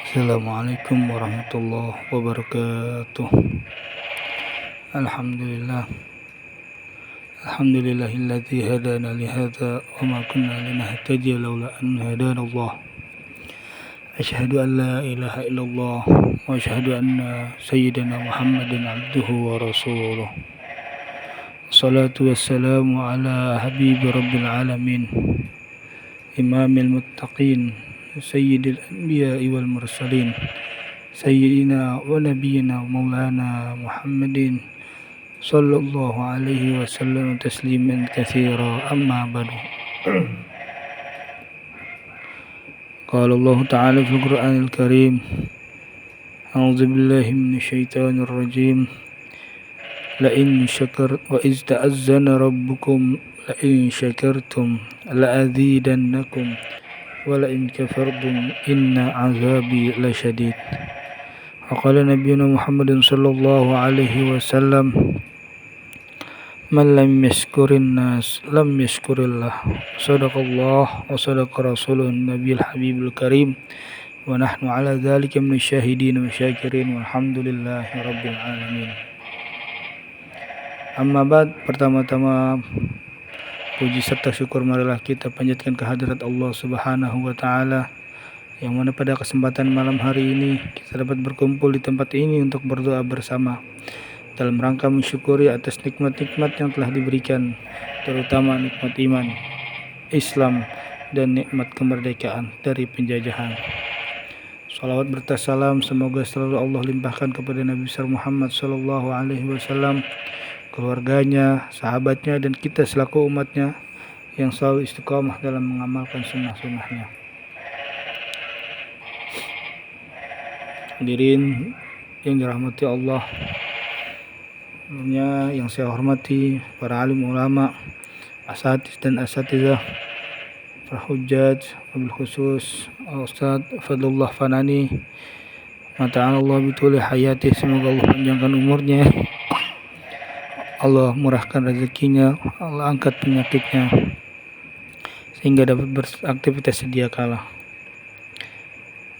Assalamualaikum warahmatullahi wabarakatuh. Alhamdulillah. Alhamdulillahilladzi hadana li hadza wa ma kunna linahtadiya laula an hadana Allah. Asyhadu an la ilaha illallah wa asyhadu anna sayyidana Muhammadan abduhu wa rasuluh. Salatu wassalamu ala habibi rabbil alamin. Imamil muttaqin, sayyidil anbiya'i wal mursalin, sayyidina wa nabiyyina maulana Muhammadin sallallahu alaihi wasallam tasliman katsira, amma ba'du. Qala Allah ta'ala fil Qur'anil Karim, a'udzu billahi minasyaitonir rajim. La in syakar wa iz ta'azzana rabbukum la in syakartum la azidannakum wa la in kafartum inna azabi lasyadid. Wa qala nabiyuna Muhammadin sallallahu alaihi wasallam, man lam yashkurin nas lam yashkurillah. Sadaqallah wa sadaqa rasulun nabiyil habibul karim wa nahnu ala dzalika minasyahidin wa syakirin walhamdulillahi rabbil alamin. Amma ba'd, pertama-tama puji serta syukur marilah kita panjatkan kehadirat Allah Subhanahu wa taala, yang mana pada kesempatan malam hari ini kita dapat berkumpul di tempat ini untuk berdoa bersama dalam rangka mensyukuri atas nikmat-nikmat yang telah diberikan, terutama nikmat iman, Islam, dan nikmat kemerdekaan dari penjajahan. Salawat bertassalam semoga selalu Allah limpahkan kepada Nabi besar Muhammad sallallahu alaihi wasallam, keluarganya, sahabatnya, dan kita selaku umatnya yang selalu istiqamah dalam mengamalkan sunnah-sunnahnya. Hadirin yang dirahmati Allah, yang saya hormati para alim ulama, asatiz dan asatizah, para hujjaj, wabil khusus Ustaz Fadlullah Fanani, mata'alallah bituli hayati, semoga Allah panjangkan umurnya, Allah murahkan rezekinya, Allah angkat penyakitnya sehingga dapat beraktivitas sedia kala.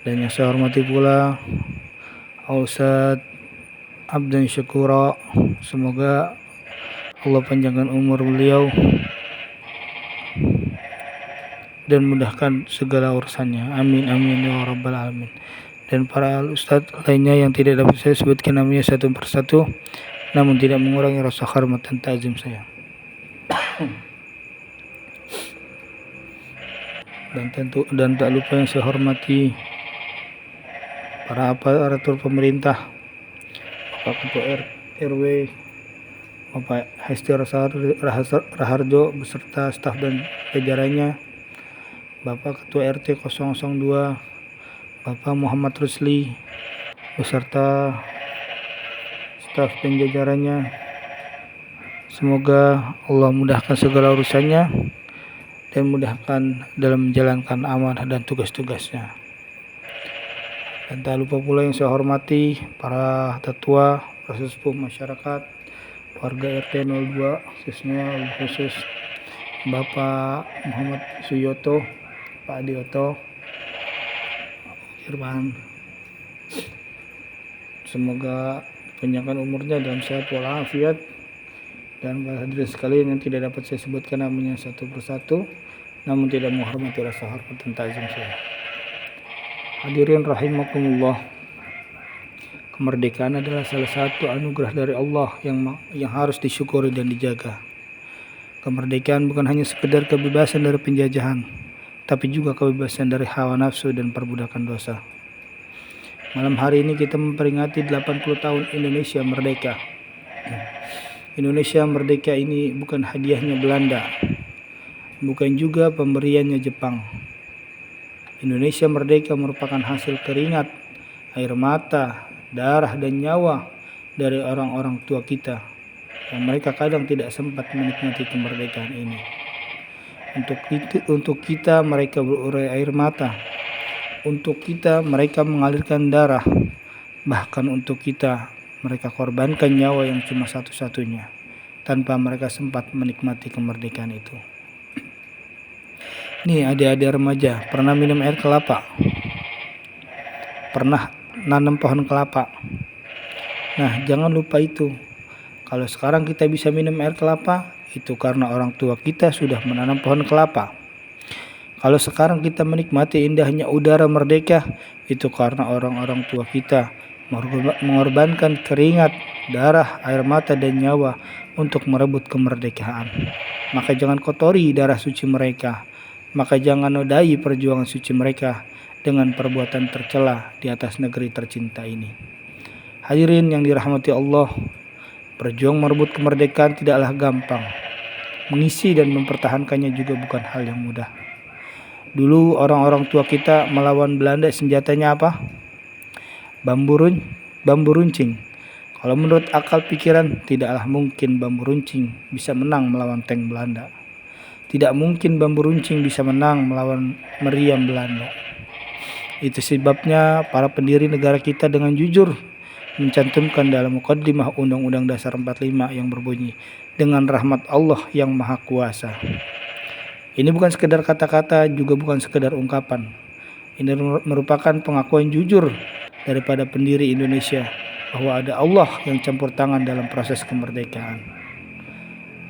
Dan yang saya hormati pula Ustaz Abdan Syakura, semoga Allah panjangkan umur beliau dan mudahkan segala urusannya, amin amin ya rabbal alamin. Dan para ustaz lainnya yang tidak dapat saya sebutkan namanya satu persatu, namun tidak mengurangi rasa hormat dan ta'zim saya. Dan tak lupa yang saya hormati para aparatur pemerintah, Bapak Ketua RW, Bapak Hesti Raharjo beserta staf dan jajarannya, Bapak Ketua RT 002, Bapak Muhammad Rusli beserta staf dan jajarannya. Semoga Allah mudahkan segala urusannya dan mudahkan dalam menjalankan amanah dan tugas-tugasnya. Dan tak lupa pula yang saya hormati para tetua, para sesepuh masyarakat, warga RT 02, khususnya khusus Bapak Muhammad Suyoto, Pak Adioto, Irwan. Semoga panjangkan umurnya dalam sehat walafiat. Dan para hadirin sekalian yang tidak dapat saya sebutkan namanya satu persatu, namun tidak menghormati rasa hormat dan ta'zim saya. Hadirin rahimakumullah, kemerdekaan adalah salah satu anugerah dari Allah yang harus disyukuri dan dijaga. Kemerdekaan bukan hanya sekedar kebebasan dari penjajahan, tapi juga kebebasan dari hawa nafsu dan perbudakan dosa. Malam hari ini kita memperingati 80 tahun Indonesia merdeka. Indonesia merdeka ini bukan hadiahnya Belanda, bukan juga pemberiannya Jepang. Indonesia merdeka merupakan hasil keringat, air mata, darah, dan nyawa dari orang-orang tua kita, yang mereka kadang tidak sempat menikmati kemerdekaan ini. Untuk kita mereka berurai air mata, untuk kita mereka mengalirkan darah, bahkan untuk kita mereka korbankan nyawa yang cuma satu-satunya, tanpa mereka sempat menikmati kemerdekaan itu. Nih adik-adik remaja, pernah minum air kelapa? pernah nanam pohon kelapa. Nah, jangan lupa itu. Kalau sekarang kita bisa minum air kelapa, itu karena orang tua kita sudah menanam pohon kelapa. Kalau sekarang kita menikmati indahnya udara merdeka, itu karena orang-orang tua kita mengorbankan keringat, darah, air mata, dan nyawa untuk merebut kemerdekaan. Maka jangan kotori darah suci mereka. Maka jangan nodai perjuangan suci mereka dengan perbuatan tercela di atas negeri tercinta ini. Hadirin yang dirahmati Allah, berjuang merebut kemerdekaan tidaklah gampang. Mengisi dan mempertahankannya juga bukan hal yang mudah. Dulu orang-orang tua kita melawan Belanda senjatanya apa? Bambu runcing. Kalau menurut akal pikiran, tidaklah mungkin bambu runcing bisa menang melawan tank Belanda. Tidak mungkin bambu runcing bisa menang melawan meriam Belanda. Itu sebabnya para pendiri negara kita dengan jujur mencantumkan dalam mukaddimah Undang-Undang Dasar 45 yang berbunyi, dengan rahmat Allah yang Maha Kuasa. Ini bukan sekedar kata-kata, juga bukan sekedar ungkapan. Ini merupakan pengakuan jujur daripada pendiri Indonesia bahwa ada Allah yang campur tangan dalam proses kemerdekaan.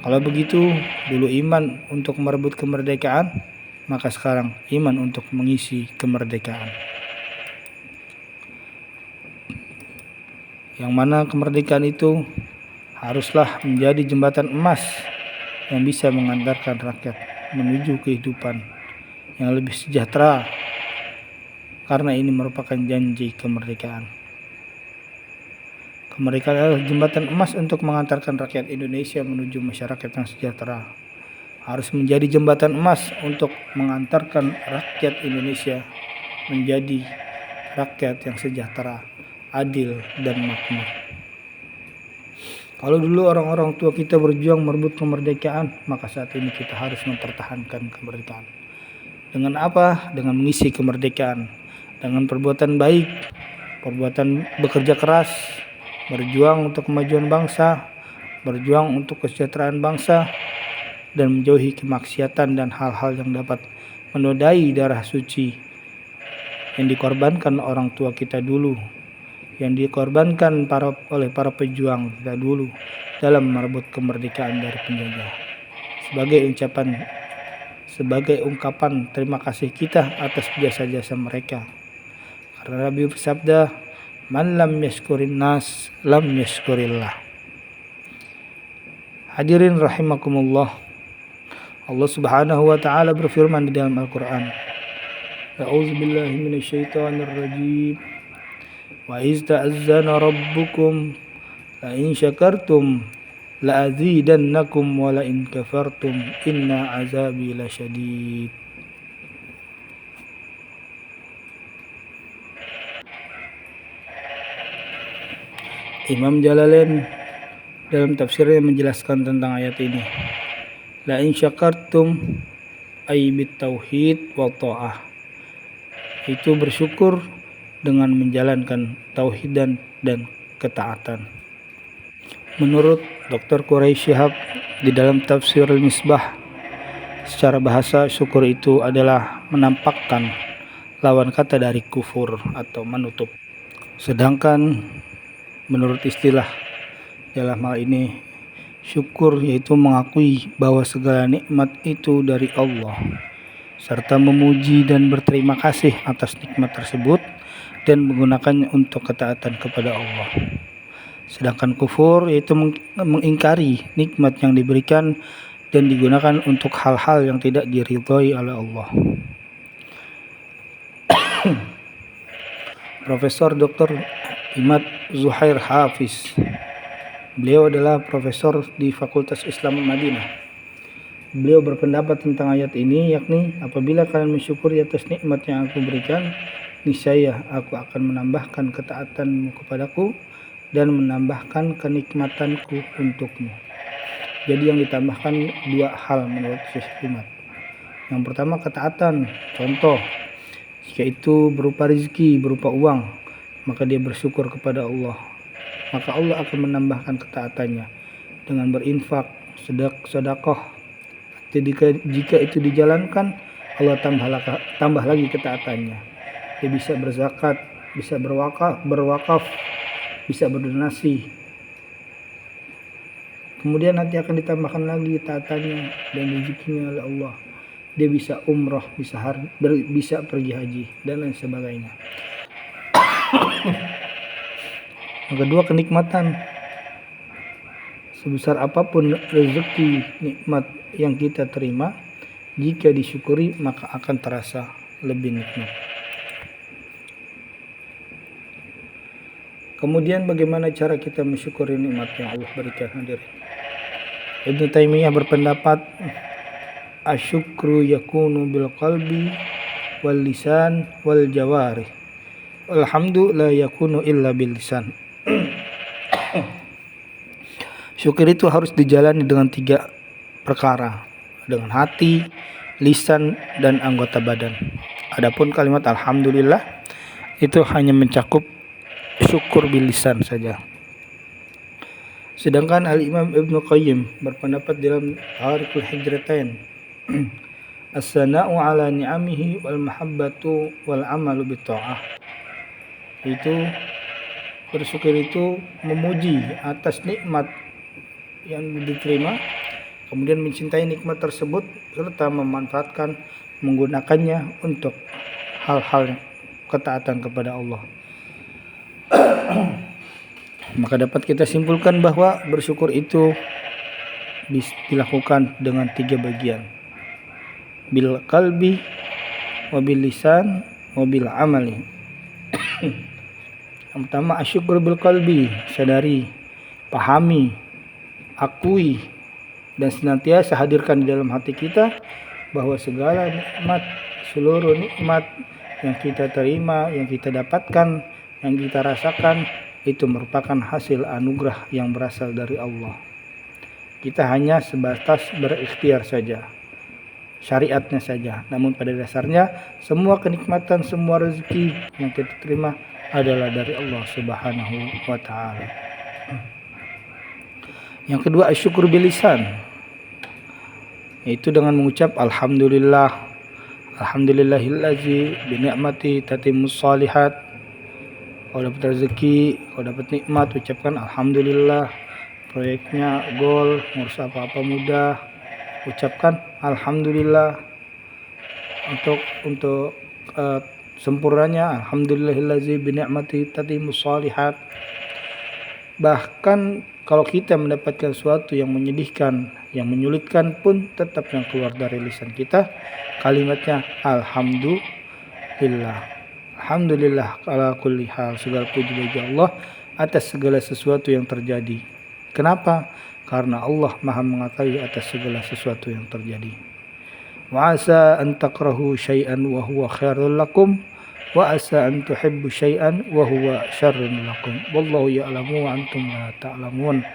Kalau begitu, dulu iman untuk merebut kemerdekaan, maka sekarang iman untuk mengisi kemerdekaan. Yang mana kemerdekaan itu haruslah menjadi jembatan emas yang bisa mengantarkan rakyat menuju kehidupan yang lebih sejahtera, karena ini merupakan janji kemerdekaan. Kemerdekaan adalah jembatan emas untuk mengantarkan rakyat Indonesia menuju masyarakat yang sejahtera. Harus menjadi jembatan emas untuk mengantarkan rakyat Indonesia menjadi rakyat yang sejahtera, adil, dan makmur. Kalau dulu orang-orang tua kita berjuang merebut kemerdekaan, maka saat ini kita harus mempertahankan kemerdekaan. Dengan apa? Dengan mengisi kemerdekaan, dengan perbuatan baik, perbuatan bekerja keras, berjuang untuk kemajuan bangsa, berjuang untuk kesejahteraan bangsa, dan menjauhi kemaksiatan dan hal-hal yang dapat menodai darah suci yang dikorbankan orang tua kita dulu, yang dikorbankan oleh para pejuang kita dulu dalam merebut kemerdekaan dari penjajah. Sebagai ungkapan terima kasih kita atas jasa-jasa mereka. Karena Nabi bersabda, "Man lam yashkurin nas, lam yashkurillah." Hadirin rahimakumullah. Allah Subhanahu wa taala berfirman di dalam Al-Qur'an, A'udzubillahi minasyaitonir rajim. Wa iz ta'azzana rabbukum la in syakartum la azidannakum wa la in kafartum inna azabi lasyadid. Imam Jalalain dalam tafsirnya menjelaskan tentang ayat ini. La in syakartum ay bit tauhid wa ta'ah. Itu bersyukur dengan menjalankan tauhid dan ketaatan. Menurut Dr. Quraisy Shihab di dalam tafsir Al-Misbah, secara bahasa syukur itu adalah menampakkan lawan kata dari kufur atau menutup. Sedangkan menurut istilah dalam hal ini, syukur yaitu mengakui bahwa segala nikmat itu dari Allah, serta memuji dan berterima kasih atas nikmat tersebut dan menggunakannya untuk ketaatan kepada Allah. Sedangkan kufur yaitu mengingkari nikmat yang diberikan dan digunakan untuk hal-hal yang tidak diridhai oleh Allah. Profesor Dr. Imad Zuhair Hafiz, beliau adalah profesor di Fakultas Islam Madinah. Beliau berpendapat tentang ayat ini, yakni apabila kalian mensyukuri atas nikmat yang aku berikan, niscaya aku akan menambahkan ketaatanmu kepadaku dan menambahkan kenikmatanku untukmu. Jadi yang ditambahkan dua hal menurut Syekh Imad. Yang pertama ketaatan, contoh jika itu berupa rezeki, berupa uang, maka dia bersyukur kepada Allah, maka Allah akan menambahkan ketaatannya dengan berinfak, sedekah. Jika itu dijalankan, Allah tambah lagi ketaatannya. Dia bisa berzakat, bisa berwakaf, bisa berdonasi. Kemudian nanti akan ditambahkan lagi taatannya dan rezekinya oleh Allah. Dia bisa umrah, bisa pergi haji dan lain sebagainya. Yang kedua, kenikmatan. Sebesar apapun rezeki nikmat yang kita terima, jika disyukuri maka akan terasa lebih nikmat. Kemudian bagaimana cara kita mensyukuri nikmat yang Allah berikan? Hadirin, Ibnu Taimiyah berpendapat asyukru yakunu bil qalbi wal lisan wal jawarih. Alhamdu la yakunu illa bil lisan. Syukur itu harus dijalani dengan 3 perkara, dengan hati, lisan, dan anggota badan. Adapun kalimat alhamdulillah itu hanya mencakup syukur bil lisan saja. Sedangkan Al-Imam Ibnu Qayyim berpendapat dalam Tariqul Hijratain, as-sana'u ala ni'amihi wal mahabbatu wal amalu bitta'ah. Itu bersyukur itu memuji atas nikmat yang diterima, kemudian mencintai nikmat tersebut serta memanfaatkan menggunakannya untuk hal-hal ketaatan kepada Allah. Maka dapat kita simpulkan bahwa bersyukur itu dilakukan dengan 3 bagian, bil qalbi wa bil lisan wa bil amali. Yang pertama, asyukur bil qalbi, sadari, pahami, akui, dan senantiasa hadirkan di dalam hati kita bahwa segala nikmat, seluruh nikmat yang kita terima, yang kita dapatkan, yang kita rasakan, itu merupakan hasil anugerah yang berasal dari Allah. Kita hanya sebatas berikhtiar saja, syariatnya saja. Namun pada dasarnya semua kenikmatan, semua rezeki yang kita terima adalah dari Allah Subhanahu wa ta'ala. Yang kedua, asyukur bil lisan, yaitu dengan mengucap alhamdulillah, alhamdulillahillazi bi ni'mati tatimmus shalihat. Kalau dapat rezeki, kalau dapat nikmat, ucapkan alhamdulillah. Proyeknya goal, ngurus apa-apa mudah, ucapkan alhamdulillah. Untuk sempurnanya, alhamdulillahillazi bi ni'mati tatimmus shalihat. Bahkan kalau kita mendapatkan sesuatu yang menyedihkan, yang menyulitkan pun, tetap yang keluar dari lisan kita kalimatnya alhamdulillah. Alhamdulillah ala kulli hal, segala puji bagi Allah atas segala sesuatu yang terjadi. Kenapa? Karena Allah Maha mengetahui atas segala sesuatu yang terjadi. Wa asa an takrahu syai'an wa huwa khairul lakum wa asa an tuhibbu syai'an wa huwa syarrun lakum wallahu ya'lamu wa antum la ta'lamun.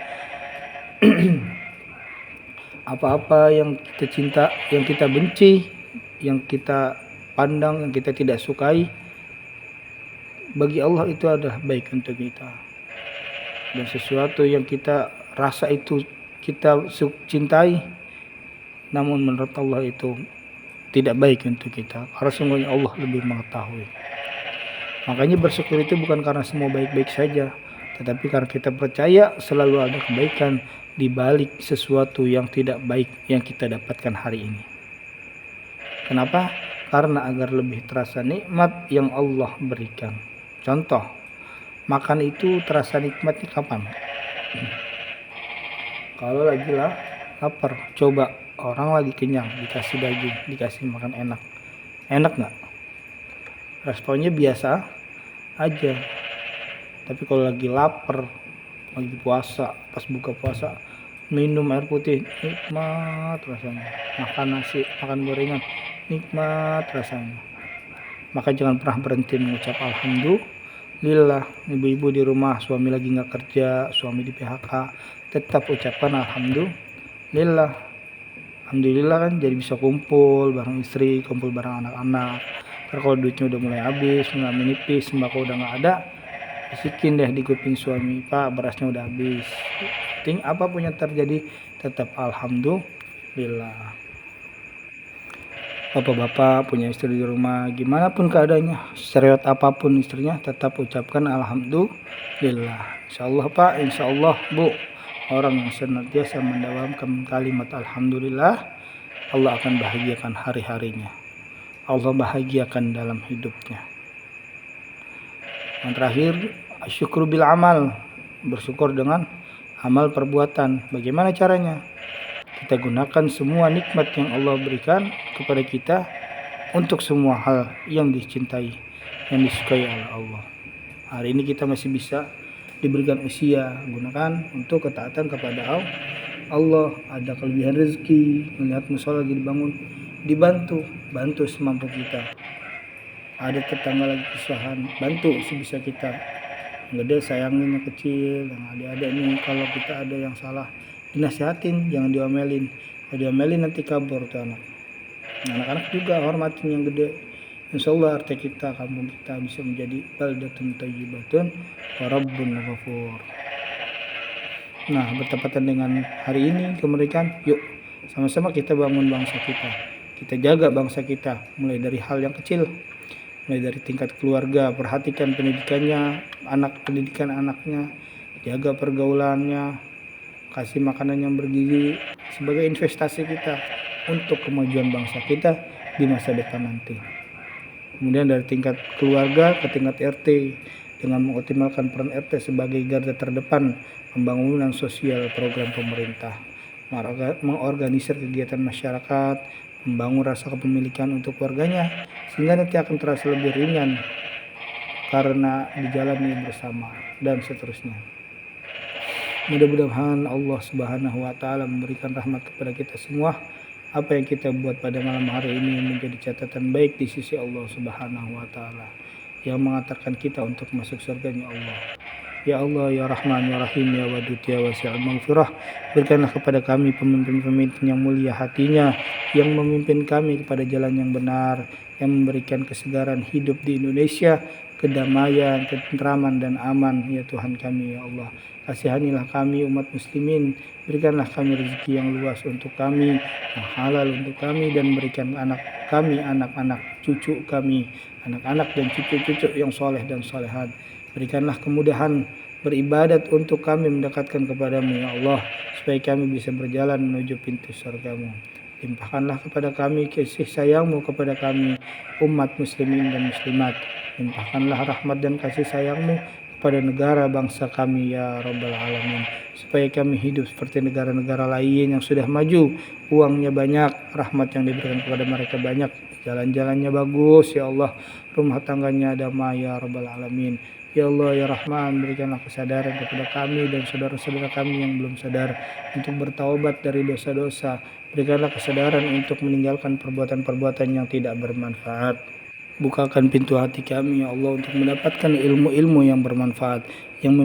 Apa-apa yang kita cinta, yang kita benci, yang kita pandang, yang kita tidak sukai, bagi Allah itu adalah baik untuk kita. Dan sesuatu yang kita rasa itu kita cintai, namun menurut Allah itu tidak baik untuk kita, karena sungguhnya Allah lebih mengetahui. Makanya bersyukur itu bukan karena semua baik-baik saja, tetapi karena kita percaya selalu ada kebaikan di balik sesuatu yang tidak baik yang kita dapatkan hari ini. Kenapa? Karena agar lebih terasa nikmat yang Allah berikan. Contoh, makan itu terasa nikmatnya kapan? Kalau lagi lapar, coba orang lagi kenyang, dikasih daging, dikasih makan enak. Enak nggak? Responnya biasa aja. Tapi kalau lagi lapar, lagi puasa, pas buka puasa, minum air putih, nikmat rasanya. Makan nasi, makan gorengan, nikmat rasanya. Maka jangan pernah berhenti mengucap alhamdulillah. Ibu-ibu di rumah, suami lagi nggak kerja, suami di PHK, tetap ucapkan alhamdulillah. Alhamdulillah kan jadi bisa kumpul bareng istri, kumpul bareng anak-anak. Karena kalau duitnya udah mulai habis, mulai menipis, sembako udah nggak ada, bisikin deh di kuping suami, Pak berasnya udah habis. Penting apapun yang terjadi tetap alhamdulillah. bapak-bapak punya istri di rumah, gimana pun keadaannya, seriot apapun istrinya, tetap ucapkan alhamdulillah. Insya Allah Pak, insya Allah Bu, orang yang senantiasa mendawamkan kalimat alhamdulillah, Allah akan bahagiakan hari-harinya. Allah bahagiakan dalam hidupnya. Yang terakhir, syukur bil amal, bersyukur dengan amal perbuatan. Bagaimana caranya? Kita gunakan semua nikmat yang Allah berikan kepada kita untuk semua hal yang dicintai, yang disukai oleh Allah. Hari ini kita masih bisa diberikan usia, gunakan untuk ketaatan kepada Allah. Ada kelebihan rezeki, melihat musola lagi dibangun, bantu semampu kita. Ada tetangga lagi kesusahan, bantu sebisa kita. Yang gede sayangin yang kecil, yang adik-adik ini kalau kita ada yang salah dinasihatin, jangan diomelin. Kalau diomelin nanti kabur tuh anak. Anak-anak juga hormatin yang gede. Insya Allah RT kita, kampung kita bisa menjadi baldatun thayyibatun wa rabbun ghafur. Nah, bertepatan dengan hari ini kemerdekaan, yuk sama-sama kita bangun bangsa kita. Kita jaga bangsa kita mulai dari hal yang kecil. Mulai dari tingkat keluarga, perhatikan pendidikannya, pendidikan anaknya, jaga pergaulannya, kasih makanan yang bergizi sebagai investasi kita untuk kemajuan bangsa kita di masa depan nanti. Kemudian dari tingkat keluarga ke tingkat RT dengan mengoptimalkan peran RT sebagai garda terdepan pembangunan sosial program pemerintah, mengorganisir kegiatan masyarakat, membangun rasa kepemilikan untuk warganya sehingga nanti akan terasa lebih ringan karena dijalani bersama dan seterusnya. Mudah-mudahan Allah Subhanahu wa taala memberikan rahmat kepada kita semua. Apa yang kita buat pada malam hari ini menjadi catatan baik di sisi Allah Subhanahu wa taala yang mengantarkan kita untuk masuk surganya Allah. Ya Allah, ya Rahman, ya Rahim, ya Wadud, ya Wasi'ul Maghfirah, berikanlah kepada kami pemimpin-pemimpin yang mulia hatinya, yang memimpin kami kepada jalan yang benar, yang memberikan kesegaran hidup di Indonesia, kedamaian, ketentraman dan aman, ya Tuhan kami, ya Allah. Kasihanilah kami umat muslimin, berikanlah kami rezeki yang luas untuk kami, yang halal untuk kami, dan berikan anak kami, anak-anak cucu kami, anak-anak dan cucu-cucu yang soleh dan solehat. Berikanlah kemudahan beribadat untuk kami mendekatkan kepadamu ya Allah, supaya kami bisa berjalan menuju pintu surgamu. Limpahkanlah kepada kami kasih sayangmu kepada kami umat muslimin dan muslimat. Limpahkanlah rahmat dan kasih sayangmu kepada negara bangsa kami ya Rabbal Alamin, supaya kami hidup seperti negara-negara lain yang sudah maju, uangnya banyak, rahmat yang diberikan kepada mereka banyak, jalan-jalannya bagus ya Allah, rumah tangganya damai ya Rabbal Alamin. Ya Allah ya Rahman, berikanlah kesadaran kepada kami dan saudara-saudara kami yang belum sadar untuk bertaubat dari dosa-dosa. Berikanlah kesadaran untuk meninggalkan perbuatan-perbuatan yang tidak bermanfaat. Bukakan pintu hati kami ya Allah untuk mendapatkan ilmu-ilmu yang bermanfaat, yang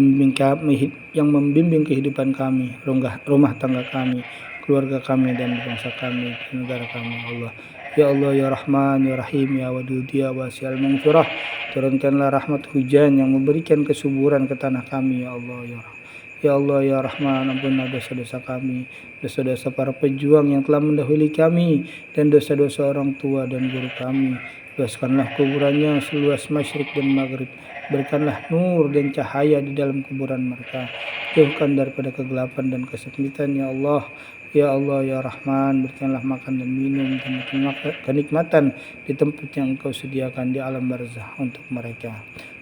membimbing kehidupan kami, rumah tangga kami, keluarga kami dan bangsa kami, negara kami ya Allah. Ya Allah ya Rahman ya Rahim, ya Wadud, ya Wasi'ul Maghfirah, turunkanlah rahmat hujan yang memberikan kesuburan ke tanah kami ya Allah ya Rahman. Ya Allah ya Rahman, ampunilah dosa-dosa kami, dosa-dosa para pejuang yang telah mendahului kami, dan dosa-dosa orang tua dan guru kami. Luaskanlah kuburannya seluas masyrik dan maghrib. Berikanlah nur dan cahaya di dalam kuburan mereka. Jauhkan daripada kegelapan dan kesempitan ya Allah. Ya Allah ya Rahman, berikanlah makan dan minum dan kenikmatan di tempat yang Engkau sediakan di alam barzah untuk mereka.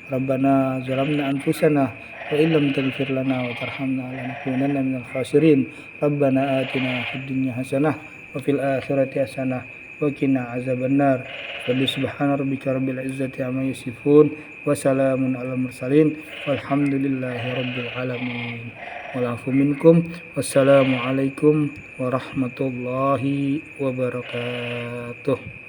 Rabbana zalamna anfusana wa illam taghfir lana wa tarhamna lanakunanna minal khasirin. Rabbana atina fid dunya hasanah wa fil akhirati hasanah wa qina azabannar. Subhana rabbika rabbil izzati amma yasifun wa salamun alal mursalin walhamdulillahi rabbil alamin. Walafu minkum. Wassalamualaikum warahmatullahi wabarakatuh.